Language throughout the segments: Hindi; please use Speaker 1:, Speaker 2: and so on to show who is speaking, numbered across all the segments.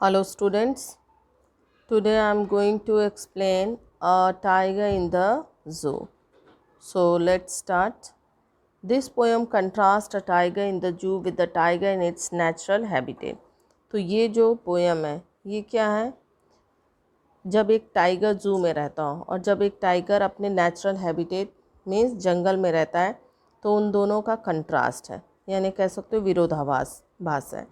Speaker 1: Hello students, today I am going to explain a tiger in the zoo. So let's start. This poem contrasts a tiger in the zoo with the tiger in its natural habitat. तो ये जो पोएम है ये क्या है, जब एक टाइगर जू में रहता हो और जब एक टाइगर अपने नेचुरल हैबिटेट मीन्स जंगल में रहता है तो उन दोनों का कंट्रास्ट है, यानी कह सकते हो विरोधाभास है।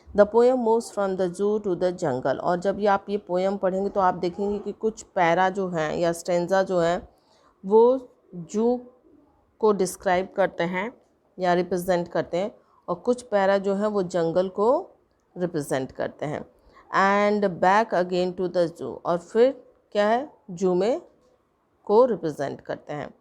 Speaker 1: The poem moves from the zoo to the jungle. और जब ये आप ये पोएम पढ़ेंगे तो आप देखेंगे कि कुछ पैरा जो हैं या स्टेंजा जो हैं वो जू को डिस्क्राइब करते हैं या रिप्रेजेंट करते हैं और कुछ पैरा जो हैं वो जंगल को रिप्रेजेंट करते हैं। And back again to the zoo, और फिर क्या है, जू में को रिप्रेजेंट करते हैं।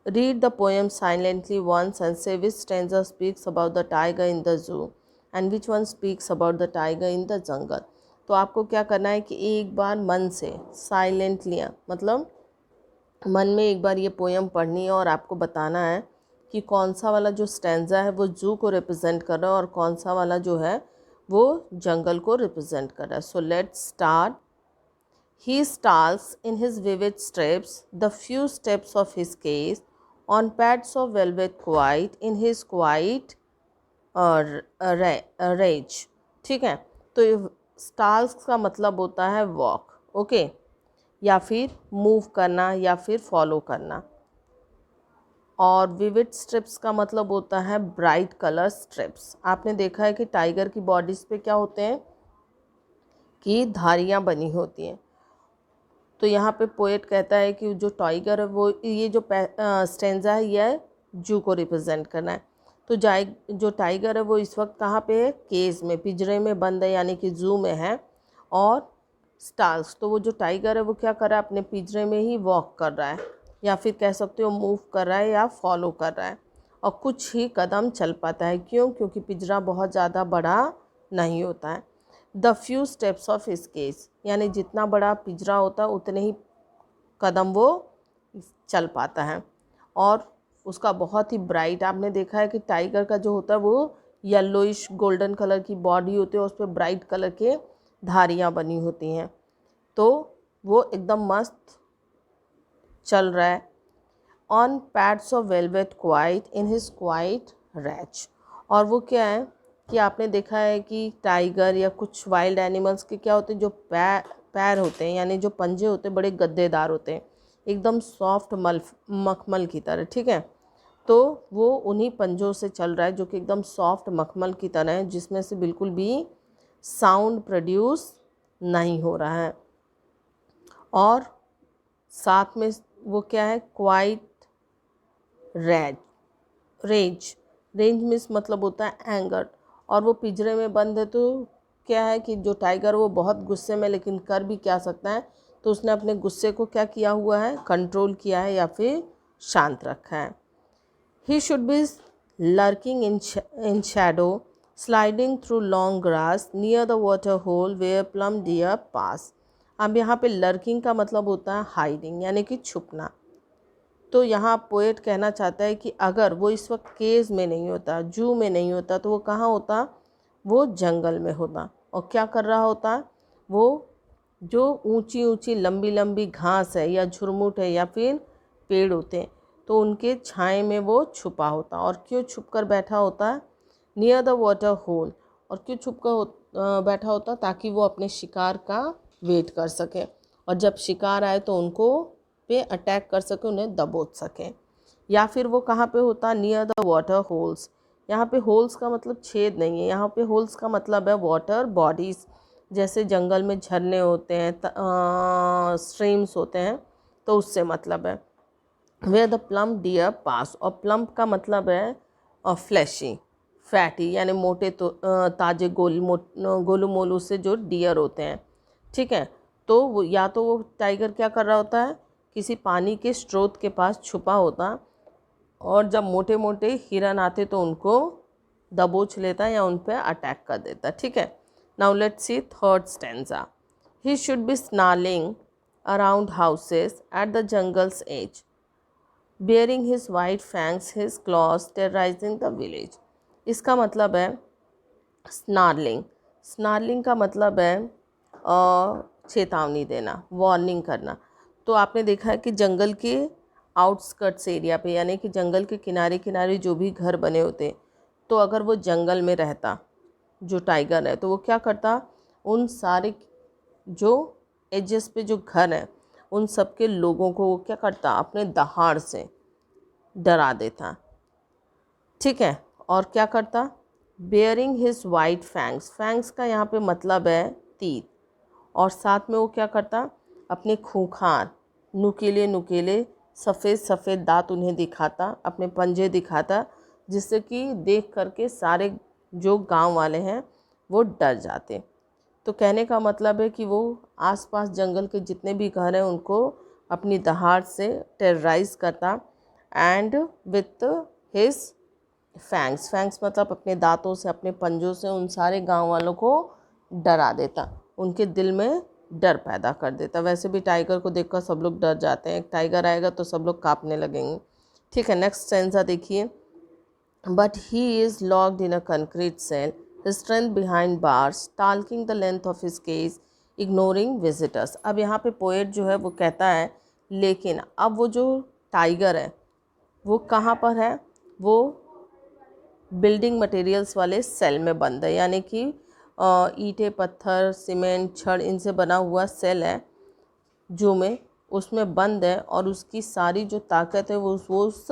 Speaker 1: Read the poem silently once and say which stanza speaks about the tiger in the zoo and which one speaks about the tiger in the jungle. तो आपको क्या करना है कि एक बार मन से साइलेंटली, मतलब मन में एक बार ये पोएम पढ़नी है और आपको बताना है कि कौन सा वाला जो स्टेंजा है वो जू को रिप्रेजेंट कर रहा है और कौन सा वाला जो है वो जंगल को रिप्रेजेंट कर रहा है। So let's start. He stalks in his vivid steps the few steps of his case on pads of velvet quiet in his quiet rage। ठीक है, तो स्टाल्स का मतलब होता है वॉक, ओके, या फिर मूव करना या फिर फॉलो करना। और विविड स्ट्रिप्स का मतलब होता है ब्राइट कलर स्ट्रिप्स। आपने देखा है कि टाइगर की बॉडीज़ पे क्या होते हैं कि धारियाँ बनी होती हैं। तो यहाँ पे पोएट कहता है कि जो टाइगर है वो ये जो स्टेंजा है यह जू को रिप्रेजेंट करना है। तो जो टाइगर है वो इस वक्त कहाँ पे है, केज में, पिंजरे में बंद है, यानी कि जू में है। और स्टाल्स, तो वो जो टाइगर है वो क्या कर रहा है, अपने पिंजरे में ही वॉक कर रहा है या फिर कह सकते हो मूव कर रहा है या फॉलो कर रहा है और कुछ ही कदम चल पाता है। क्यों? क्योंकि पिंजरा बहुत ज़्यादा बड़ा नहीं होता है। The few steps of his cage, यानी जितना बड़ा पिंजरा होता है उतने ही कदम वो चल पाता है। और उसका बहुत ही ब्राइट, आपने देखा है कि टाइगर का जो होता है वो येलोइश गोल्डन कलर की बॉडी होती है, उस पर ब्राइट कलर के धारियाँ बनी होती हैं, तो वो एकदम मस्त चल रहा है। On pads of velvet quite in his quiet wretch. और वो क्या है कि आपने देखा है कि टाइगर या कुछ वाइल्ड एनिमल्स के क्या होते हैं, जो पैर होते हैं यानी जो पंजे होते हैं बड़े गद्देदार होते हैं, एकदम सॉफ्ट मखमल की तरह। ठीक है, तो वो उन्हीं पंजों से चल रहा है जो कि एकदम सॉफ्ट मखमल की तरह है, जिसमें से बिल्कुल भी साउंड प्रोड्यूस नहीं हो रहा है। और साथ में वो क्या है, क्वाइट रेज रेंज मीन्स मतलब होता है एंगर। और वो पिंजरे में बंद है, तो क्या है कि जो टाइगर वो बहुत गुस्से में, लेकिन कर भी क्या सकता है, तो उसने अपने गुस्से को क्या किया हुआ है, कंट्रोल किया है या फिर शांत रखा है। He should be lurking in shadow sliding through long grass near the water hole where plump deer pass. अब यहाँ पे लर्किंग का मतलब होता है हाइडिंग, यानी कि छुपना। तो यहाँ पोएट कहना चाहता है कि अगर वो इस वक्त केज में नहीं होता, जू में नहीं होता, तो वो कहाँ होता, वो जंगल में होता। और क्या कर रहा होता, वो जो ऊंची ऊंची लंबी लंबी घास है या झुरमुट है या फिर पेड़ होते हैं, तो उनके छाए में वो छुपा होता। और क्यों छुप कर बैठा होता है, नियर द वाटर होल। और क्यों छुप कर बैठा होता, ताकि वो अपने शिकार का वेट कर सके और जब शिकार आए तो उनको पे अटैक कर सके, उन्हें दबोच सके। या फिर वो कहाँ पे होता, नियर द वाटर होल्स। यहाँ पे होल्स का मतलब छेद नहीं है, यहाँ पे होल्स का मतलब है वाटर बॉडीज़। जैसे जंगल में झरने होते हैं, स्ट्रीम्स होते हैं, तो उससे मतलब है। वेयर द प्लम डियर पास, और प्लम का मतलब है फ्लैशी फैटी, यानी मोटे तो ताजे गोलू मोलू से जो डियर होते हैं। ठीक है, तो वो या तो वो टाइगर क्या कर रहा होता है, किसी पानी के स्रोत के पास छुपा होता और जब मोटे मोटे हिरन आते तो उनको दबोच लेता या उन पर अटैक कर देता। ठीक है, now let's see third stanza. He should be snarling around houses at the jungle's edge bearing his white fangs, his claws terrorizing the village। इसका मतलब है स्नार्लिंग। स्नार्लिंग का मतलब है चेतावनी देना, वार्निंग करना। तो आपने देखा है कि जंगल के आउटस्कर्ट्स एरिया पे, यानी कि जंगल के किनारे किनारे जो भी घर बने होते, तो अगर वो जंगल में रहता जो टाइगर है, तो वो क्या करता, उन सारे जो एजेस पे जो घर हैं उन सब के लोगों को वो क्या करता, अपने दहाड़ से डरा देता। ठीक है, और क्या करता, bearing his white fangs, fangs का यहाँ पे मतलब है तीर, और साथ में वो क्या करता, अपने खूंखार नुकीले नुकीले सफ़ेद सफ़ेद दांत उन्हें दिखाता, अपने पंजे दिखाता, जिससे कि देख करके सारे जो गांव वाले हैं वो डर जाते। तो कहने का मतलब है कि वो आसपास जंगल के जितने भी घर हैं उनको अपनी दहाड़ से टेरराइज करता, and with his fangs, fangs मतलब अपने दांतों से, अपने पंजों से उन सारे गांव वालों को डरा देता, उनके दिल में डर पैदा कर देता। वैसे भी टाइगर को देखकर सब लोग डर जाते हैं, एक टाइगर आएगा तो सब लोग कांपने लगेंगे। ठीक है, नेक्स्ट स्टेंजा देखिए। But he is locked in a concrete cell, his strength behind bars, talking the length of his case, ignoring visitors। अब यहाँ पे पोएट जो है वो कहता है, लेकिन अब वो जो टाइगर है वो कहाँ पर है, वो बिल्डिंग मटेरियल्स वाले सेल में बंद है, यानी कि ईंटें पत्थर सीमेंट छड़ इनसे बना हुआ सेल है जो में, उसमें बंद है, और उसकी सारी जो ताकत है वो उस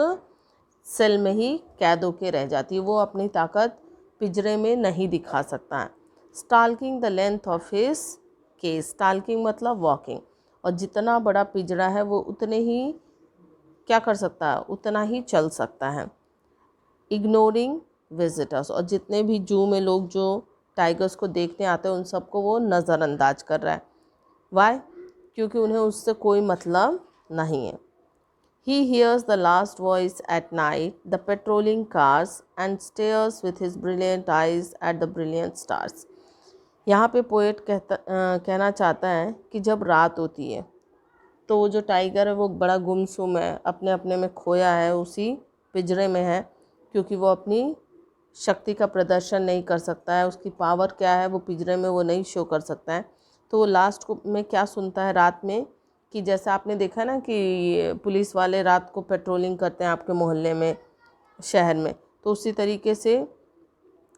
Speaker 1: सेल में ही कैद होके रह जाती है, वो अपनी ताकत पिंजरे में नहीं दिखा सकता है। Stalking the length of his cage, stalking मतलब वॉकिंग, और जितना बड़ा पिंजरा है वो उतने ही क्या कर सकता है, उतना ही चल सकता है। इग्नोरिंग विजिटर्स, और जितने भी जू में लोग जो टाइगर्स को देखने आते हैं उन सबको वो नज़रअंदाज कर रहा है। वाई, क्योंकि उन्हें उससे कोई मतलब नहीं है। He hears the last voice at night, the patrolling cars, and stares with his brilliant eyes at the brilliant stars। यहाँ पे पोएट कहना चाहता है कि जब रात होती है तो वो जो टाइगर है वो बड़ा गुमसुम है, अपने अपने में खोया है, उसी पिंजरे में है, क्योंकि वो अपनी शक्ति का प्रदर्शन नहीं कर सकता है, उसकी पावर क्या है वो पिंजरे में वो नहीं शो कर सकता है। तो वो लास्ट को में क्या सुनता है रात में, कि जैसा आपने देखा ना कि पुलिस वाले रात को पेट्रोलिंग करते हैं आपके मोहल्ले में, शहर में, तो उसी तरीके से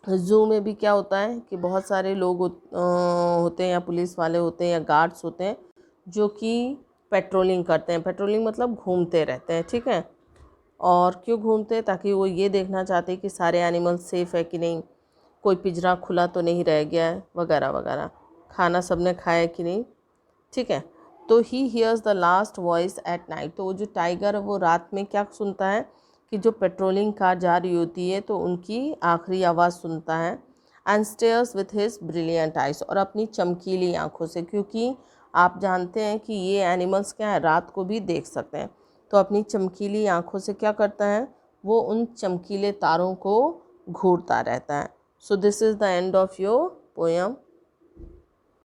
Speaker 1: ज़ू में भी क्या होता है कि बहुत सारे लोग होते हैं, या पुलिस वाले होते हैं, या गार्ड्स होते हैं जो कि पेट्रोलिंग करते हैं। पेट्रोलिंग मतलब घूमते रहते हैं। ठीक है, और क्यों घूमते हैं, ताकि वो ये देखना चाहते हैं कि सारे एनिमल सेफ़ है कि नहीं, कोई पिंजरा खुला तो नहीं रह गया है, वगैरह वगैरह, खाना सबने खाया कि नहीं। ठीक है, तो he hears the last voice at night, तो वो जो टाइगर है वो रात में क्या सुनता है कि जो पेट्रोलिंग कार जा रही होती है तो उनकी आखिरी आवाज़ सुनता है। And stairs with his brilliant eyes, और अपनी चमकीली आँखों से, क्योंकि आप जानते हैं कि ये एनिमल्स क्या है, रात को भी देख सकते हैं, तो अपनी चमकीली आँखों से क्या करता है, वो उन चमकीले तारों को घूरता रहता है। So this is the end of your poem.